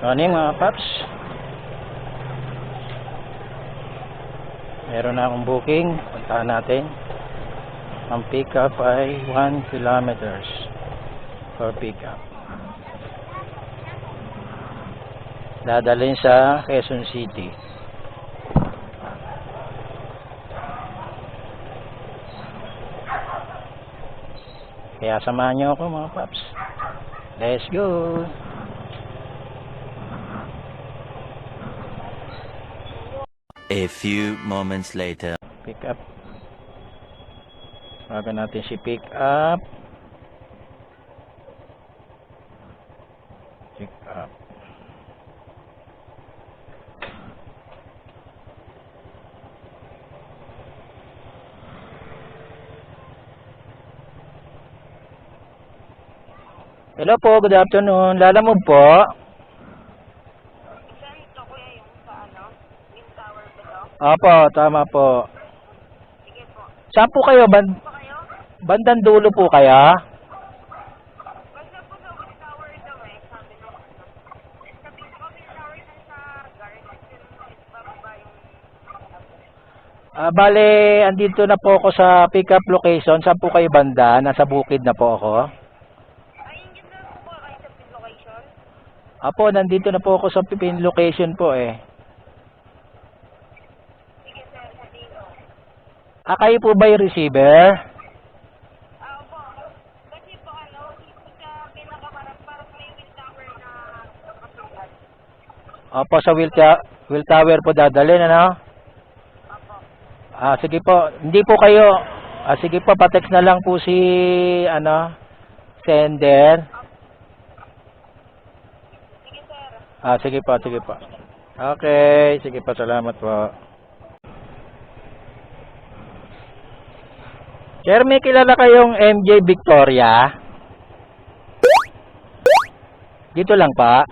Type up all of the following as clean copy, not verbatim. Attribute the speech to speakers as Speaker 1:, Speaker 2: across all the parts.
Speaker 1: Morning mga paps. Meron na akong booking. Puntahan natin. Ang pick up ay 1 kilometers for pick up. Dadalhin sa Quezon City. Kaya samahan nyo ako mga paps. Let's go!
Speaker 2: A few moments later.
Speaker 1: Pick up. Tawagan natin si pick up. Pick up. Hello po, good afternoon. Lalamove po. Opo, tama po.
Speaker 3: Sige po.
Speaker 1: Saan po kayo?
Speaker 3: Pa kayo?
Speaker 1: Bandang dulo po kaya?
Speaker 3: Basta po sa Wind Tower daw sabi nung sabi ko kami tower na sa garden. Bababa yung
Speaker 1: Bale, andito na po ako sa pick-up location. Saan po kayo banda? Nasa bukid na po ako.
Speaker 3: ay, hindi na po kayo sa pin location.
Speaker 1: Apo, nandito na po ako sa pin location po eh.
Speaker 3: Sige sir, sabihin ko.
Speaker 1: Kayo po ba yung receiver?
Speaker 3: Opo. Kasi po sa pinakamarap parang may Wind Tower na nakasulat.
Speaker 1: Opo, sa wheel tower po dadalhin, ano?
Speaker 3: Opo.
Speaker 1: Sige po. Hindi po kayo. Sige po, pa-text na lang po si, sender.
Speaker 3: Sige sir.
Speaker 1: Sige po, sige po. Okay, sige po, salamat po. Sir, may kilala kayong MJ Victoria? Dito lang pa.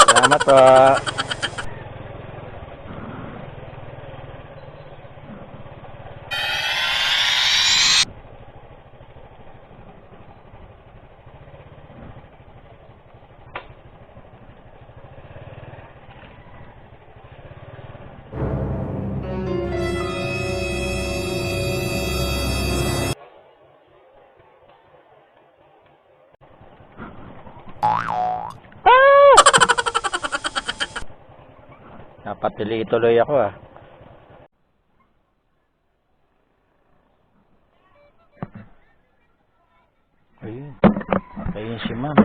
Speaker 1: Salamat po. Napatili tuloy ako Ayun. Ayun si ma'am.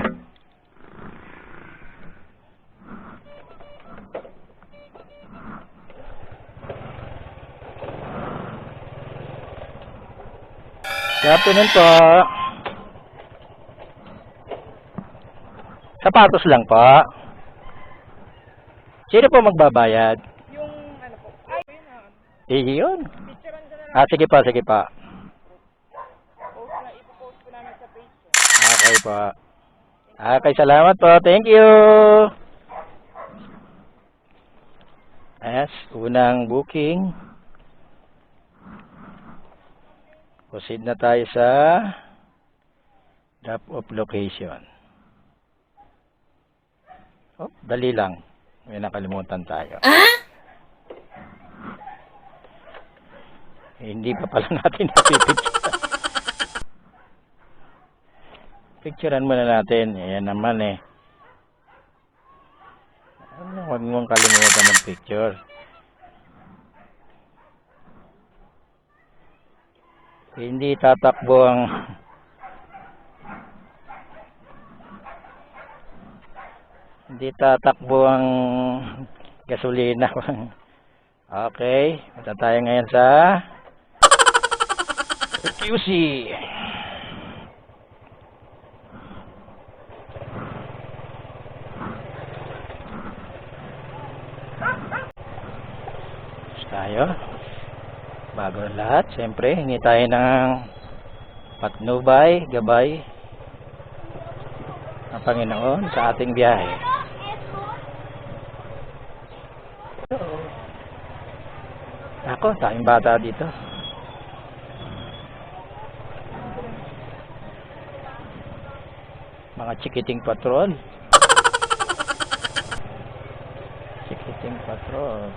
Speaker 1: Good afternoon po. Sapatos lang po. Sino po magbabayad?
Speaker 3: Yung po. Ay, yun
Speaker 1: Yun.
Speaker 3: Picturean ko na
Speaker 1: Sige pa, sige pa.
Speaker 3: post na ipopost ko namin sa page.
Speaker 1: Okay po. Okay, salamat po. Thank you. Yes, unang booking. Proceed na tayo sa drop-off location. Dali lang. May nakalimutan tayo. Hindi pa pala natin napipicture. Picturean muna natin. Ayan naman eh. Huwag mong kalimutan mag-picture. Hindi tatakbo ang gasolina. Okay, punta tayo ngayon sa QC. Tayo. Bago na lahat, siyempre, hingi tayo ng patnubay, gabay ng Panginoon sa ating biyahe. Ako, tayong bata dito. Mga chikiting patrol. Road.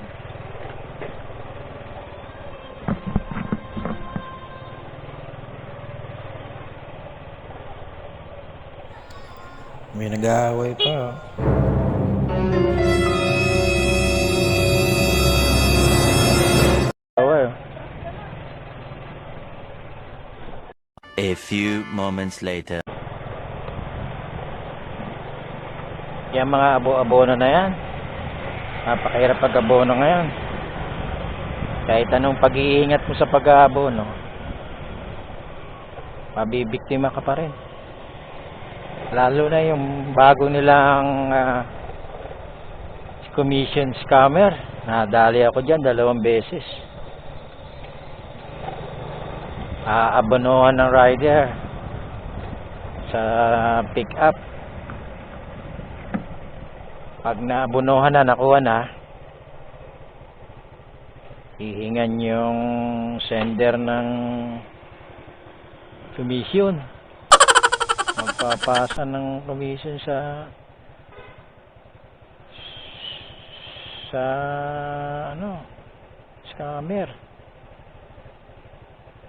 Speaker 1: May nag-aaway pa. Away.
Speaker 2: A few moments later.
Speaker 1: Yung mga abono na yan. Napakahirap pag-abono ngayon. Kahit anong pag-iingat mo sa pag-abono, mabibiktima ka pa rin. Lalo na yung bago nilang commission scammer. Nadali ako dyan 2 beses. Aabonohan ng rider sa pick up. Pag naabonohan na, nakuha na, hihingan yung sender ng commission. Magpapasa ng commission sa scammer.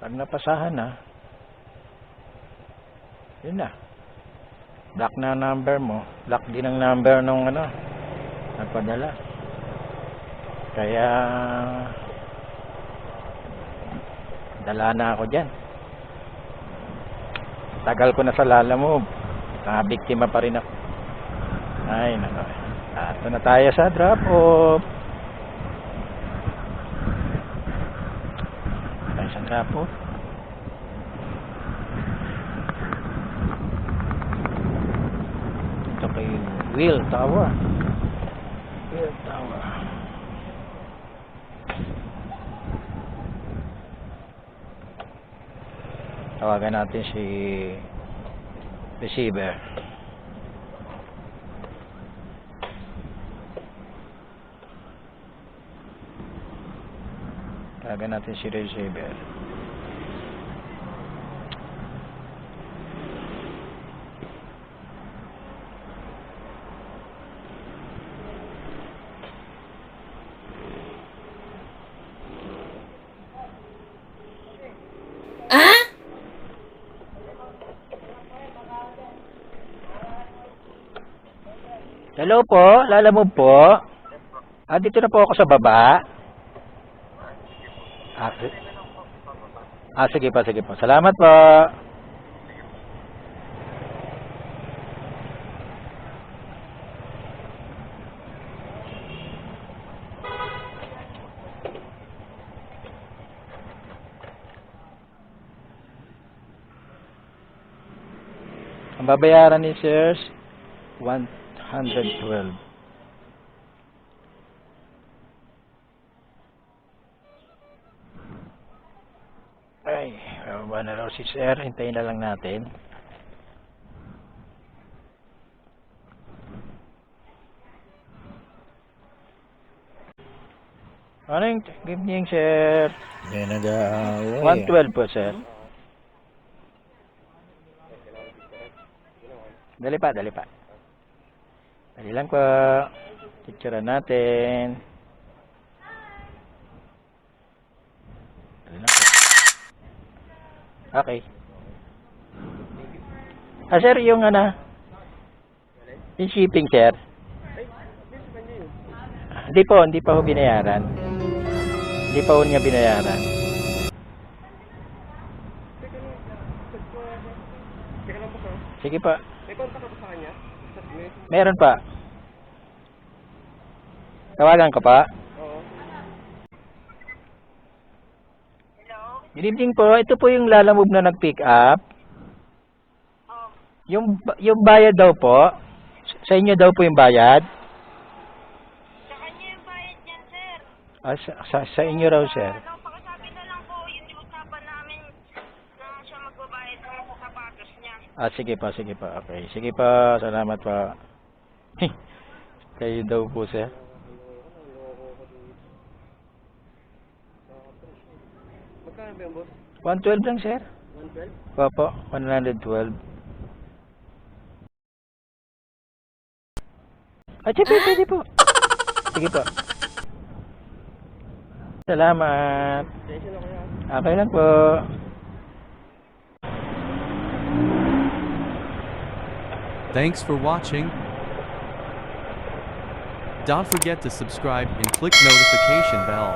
Speaker 1: Pag napasahan na, yun na, block na number mo, block din ang number nung nagpadala. Kaya dala na ako dyan. Tagal ko na sa Lalamove, biktima pa rin ako. Ay nako, ito na tayo sa drop off. Tayo sa drop off. Ito kay Wheel Tower. Wheel Tower. Tawagan natin si receiver. Tawagan natin si receiver. Hello po, Lalamove po. Dito na po ako sa baba. Sige po, sige po. Salamat po. Ang babayaran ni sirs, 112. Ay, bababa na raw si sir. Hintayin na lang natin. Morning, good evening sir.
Speaker 4: May nag-aaway.
Speaker 1: 112 po sir. Dali pa, dali pa. Dali lang po. Picture natin. Dali lang po. Okay. Sir, yung yung shipping sir. Hindi pa ho binayaran. Hindi pa ho niya binayaran. Sige pa.
Speaker 5: May kontak ako sa kanya?
Speaker 1: Meron pa. Tawagan ko pa.
Speaker 5: Oo.
Speaker 3: Hello?
Speaker 1: Good evening po. Ito po yung Lalamove na nag-pick up.
Speaker 3: Oh,
Speaker 1: Yung bayad daw po. Sa inyo daw po yung bayad.
Speaker 3: sa kanya yung bayad niyan, sir.
Speaker 1: Sa inyo raw sir.
Speaker 3: Pakisabi na lang po, yung usapan namin na siya magbabayad ng sapatos niya.
Speaker 1: Sige pa, sige pa. Okay. Sige pa. Salamat pa. Kayo daw po sir.
Speaker 5: Magkano ba yung boss?
Speaker 1: 112 lang sir.
Speaker 5: 112?
Speaker 1: Opo, 112. Sige, pwede po. Sige po. Salamat.
Speaker 5: Station na kuya.
Speaker 1: Okay lang po.
Speaker 6: Thanks for watching. Don't forget to subscribe and click notification bell.